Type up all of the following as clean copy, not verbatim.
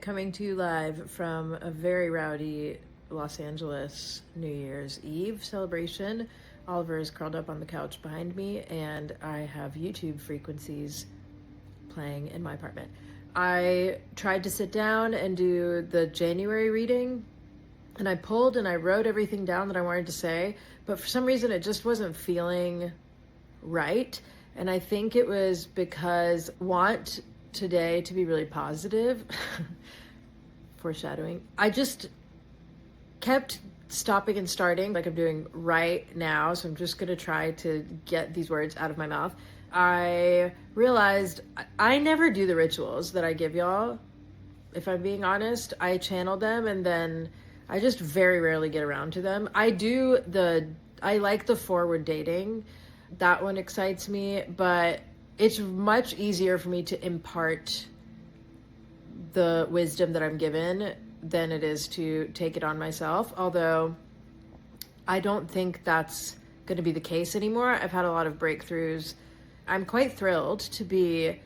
Coming to you live from a very rowdy Los Angeles New Year's Eve celebration. Oliver is curled up on the couch behind me, and I have YouTube frequencies playing in my apartment. I tried to sit down and do the January reading, and I pulled and I wrote everything down that I wanted to say, but for some reason it just wasn't feeling right. And I think it was because I want today to be really positive. Foreshadowing. I just kept stopping and starting like I'm doing right now. So I'm just going to try to get these words out of my mouth. I realized I never do the rituals that I give y'all. If I'm being honest, I channel them and then I just very rarely get around to them. I like the forward dating. That one excites me, but it's much easier for me to impart the wisdom that I'm given than it is to take it on myself. Although I don't think that's going to be the case anymore. I've had a lot of breakthroughs. I'm quite thrilled to be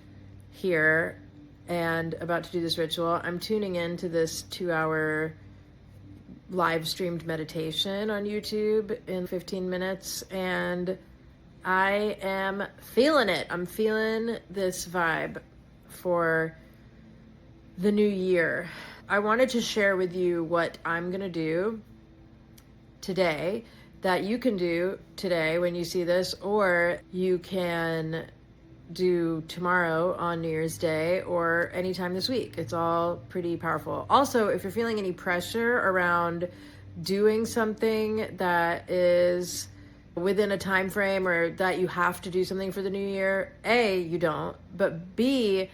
here and about to do this ritual. I'm tuning into this 2-hour live streamed meditation on YouTube in 15 minutes, and I am feeling it. I'm feeling this vibe for the new year. I wanted to share with you what I'm going to do today that you can do today when you see this, or you can do tomorrow on New Year's Day or anytime this week. It's all pretty powerful. Also, if you're feeling any pressure around doing something that is within a time frame or that you have to do something for the new year, A, you don't, but B,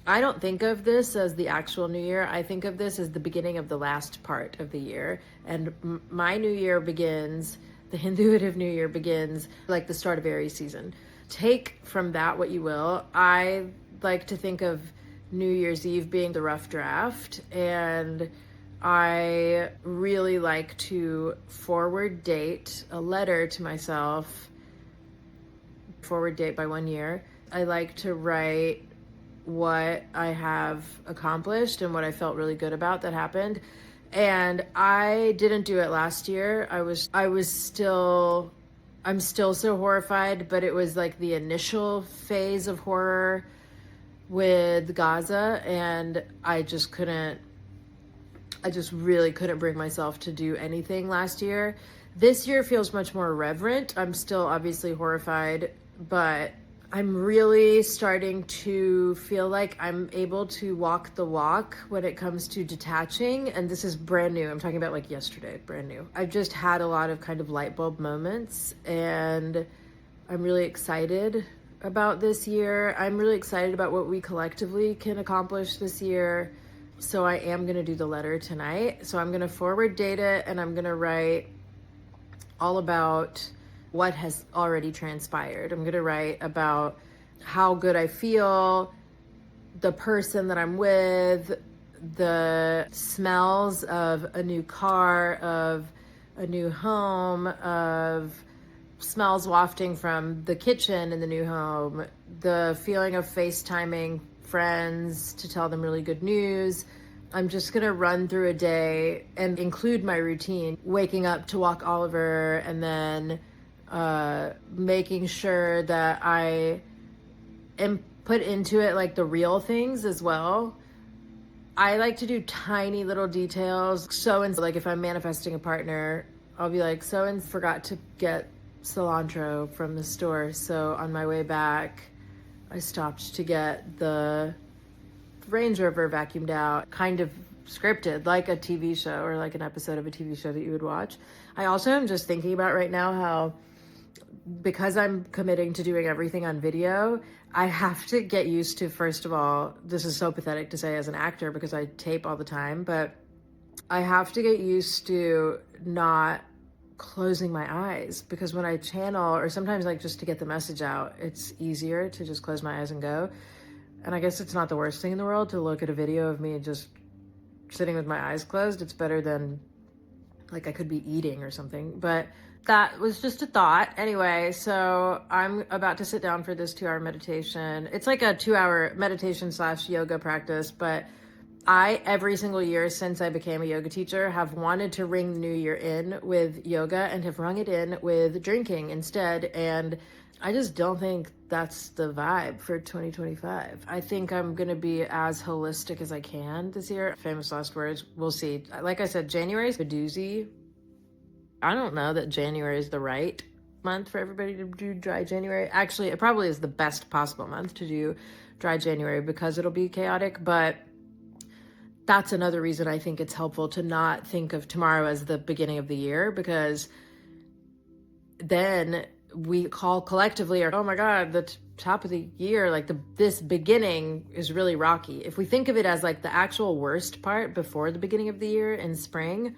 I don't think of this as the actual new year. I think of this as the beginning of the last part of the year. And my new year begins, the Hinduitive new year begins like the start of Aries season. Take from that what you will. I like to think of New Year's Eve being the rough draft, and I really like to forward date a letter to myself, forward date by 1 year. I like to write what I have accomplished and what I felt really good about that happened. And I didn't do it last year. I'm still so horrified, but it was like the initial phase of horror with Gaza, and I just really couldn't bring myself to do anything last year. This year feels much more reverent. I'm still obviously horrified, but I'm really starting to feel like I'm able to walk the walk when it comes to detaching. And this is brand new. I'm talking about like yesterday, brand new. I've just had a lot of kind of light bulb moments, and I'm really excited about this year. I'm really excited about what we collectively can accomplish this year. So I am going to do the letter tonight. So I'm going to forward date it, and I'm going to write all about what has already transpired. I'm going to write about how good I feel, the person that I'm with, the smells of a new car, of a new home, of smells wafting from the kitchen in the new home, the feeling of FaceTiming friends to tell them really good news. I'm just going to run through a day and include my routine, waking up to walk Oliver, and then making sure that I am put into it like the real things as well. I like to do tiny little details. So-and like if I'm manifesting a partner, I'll be like, so-and forgot to get cilantro from the store. So on my way back, I stopped to get the Range Rover vacuumed out, kind of scripted, like a TV show or like an episode of a TV show that you would watch. I also am just thinking about right now how, because I'm committing to doing everything on video, I have to get used to, first of all, this is so pathetic to say as an actor because I tape all the time, but I have to get used to not closing my eyes, because when I channel, or sometimes like just to get the message out, it's easier to just close my eyes and go. And I guess it's not the worst thing in the world to look at a video of me just sitting with my eyes closed. It's better than like I could be eating or something, but that was just a thought. Anyway, so I'm about to sit down for this 2-hour meditation. It's like a 2-hour meditation / yoga practice, but I, every single year since I became a yoga teacher, have wanted to ring the new year in with yoga and have rung it in with drinking instead. And I just don't think that's the vibe for 2025. I think I'm going to be as holistic as I can this year. Famous last words. We'll see. Like I said, January is a doozy. I don't know that January is the right month for everybody to do dry January. Actually, it probably is the best possible month to do dry January because it'll be chaotic, but that's another reason I think it's helpful to not think of tomorrow as the beginning of the year, because then we call collectively, or oh my God, the top of the year, like this beginning is really rocky. If we think of it as like the actual worst part before the beginning of the year in spring,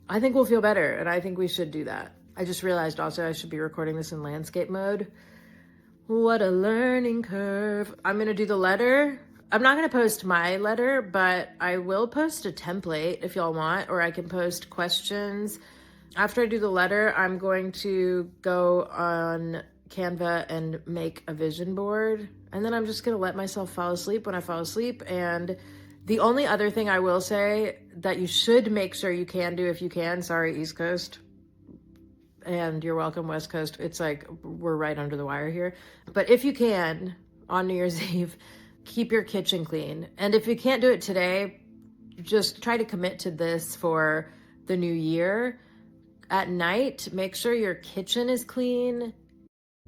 I think we'll feel better, and I think we should do that. I just realized also I should be recording this in landscape mode. What a learning curve. I'm going to do the letter. I'm not going to post my letter, but I will post a template if y'all want, or I can post questions. After I do the letter, I'm going to go on Canva and make a vision board, and then I'm just going to let myself fall asleep when I fall asleep. And the only other thing I will say that you should make sure you can do if you can, sorry, East Coast, and you're welcome, West Coast. It's like we're right under the wire here. But if you can, on New Year's Eve, keep your kitchen clean. And if you can't do it today, just try to commit to this for the new year. At night, make sure your kitchen is clean.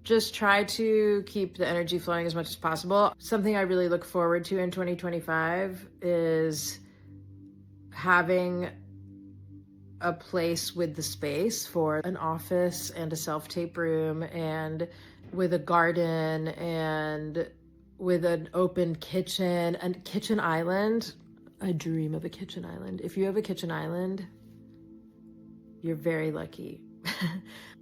Just try to keep the energy flowing as much as possible. Something I really look forward to in 2025 is having a place with the space for an office and a self-tape room, and with a garden, and with an open kitchen and kitchen island. I dream of a kitchen island. If you have a kitchen island, you're very lucky.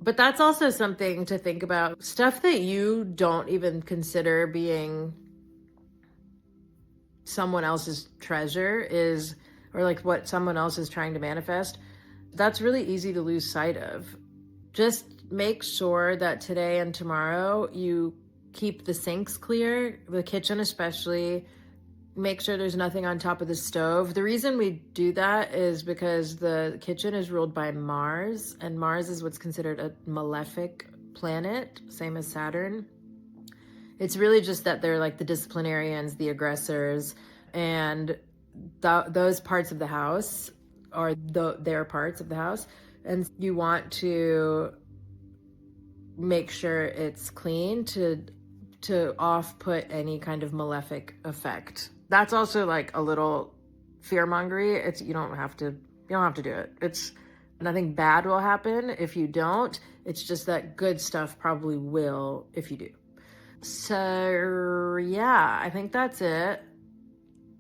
But that's also something to think about. Stuff that you don't even consider being someone else's treasure is, or like what someone else is trying to manifest, that's really easy to lose sight of. Just make sure that today and tomorrow you keep the sinks clear, the kitchen especially. Make sure there's nothing on top of the stove. The reason we do that is because the kitchen is ruled by Mars, and Mars is what's considered a malefic planet, same as Saturn. It's really just that they're like the disciplinarians, the aggressors, and those parts of the house are their parts of the house. And you want to make sure it's clean to off-put any kind of malefic effect. That's also like a little fear-mongery. You don't have to do it. It's nothing bad will happen if you don't. It's just that good stuff probably will if you do. So yeah, I think that's it.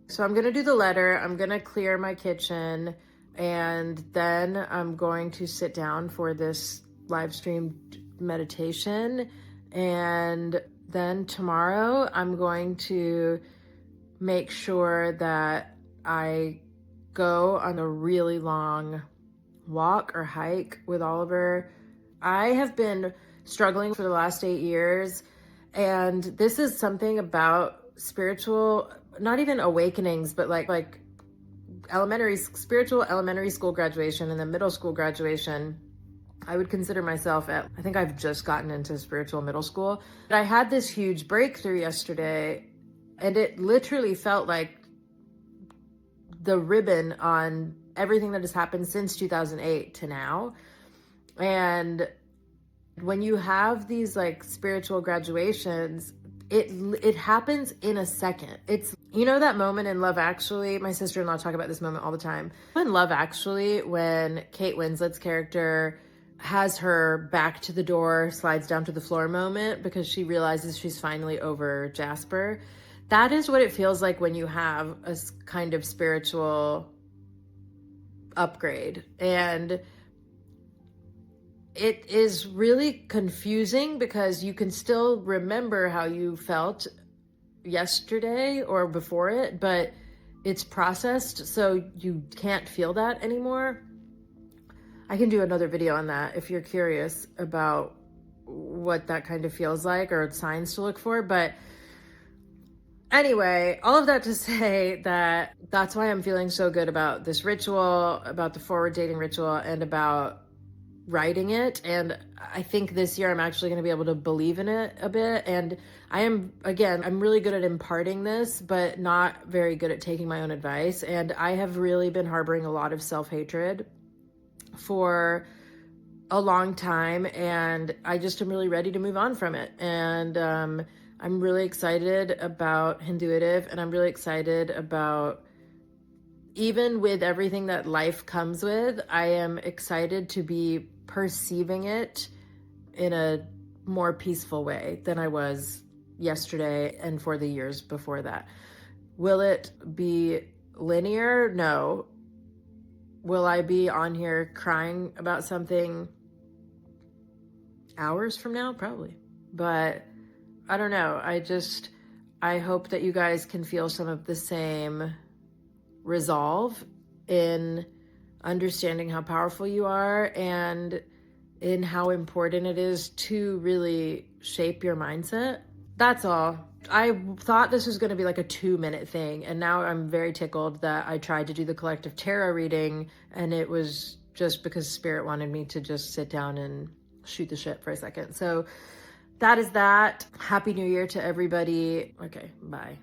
So I'm going to do the letter. I'm going to clear my kitchen, and then I'm going to sit down for this live stream meditation. And then tomorrow I'm going to make sure that I go on a really long walk or hike with Oliver. I have been struggling for the last 8 years, and this is something about spiritual, not even awakenings, but like spiritual elementary school graduation and then middle school graduation. I would consider myself I think I've just gotten into spiritual middle school. But I had this huge breakthrough yesterday, and it literally felt like the ribbon on everything that has happened since 2008 to now. And when you have these like spiritual graduations, it happens in a second. It's, you know, that moment in Love Actually, my sister-in-law talk about this moment all the time. In Love Actually, when Kate Winslet's character has her back to the door, slides down to the floor moment because she realizes she's finally over Jasper. That is what it feels like when you have a kind of spiritual upgrade. And it is really confusing because you can still remember how you felt yesterday or before it, but it's processed, so you can't feel that anymore. I can do another video on that if you're curious about what that kind of feels like or signs to look for. But Anyway, all of that to say that that's why I'm feeling so good about this ritual, about the forward dating ritual, and about writing it. And I think this year I'm actually going to be able to believe in it a bit. And I'm really good at imparting this, but not very good at taking my own advice. And I have really been harboring a lot of self-hatred for a long time, and I just am really ready to move on from it. And I'm really excited about Hinduitive, and I'm really excited about, even with everything that life comes with, I am excited to be perceiving it in a more peaceful way than I was yesterday and for the years before that. Will it be linear? No. Will I be on here crying about something hours from now? Probably. But I don't know. I hope that you guys can feel some of the same resolve in understanding how powerful you are and in how important it is to really shape your mindset. That's all. I thought this was going to be like a 2-minute thing, and now I'm very tickled that I tried to do the collective tarot reading, and it was just because Spirit wanted me to just sit down and shoot the shit for a second. So that is that. Happy New Year to everybody. Okay, bye.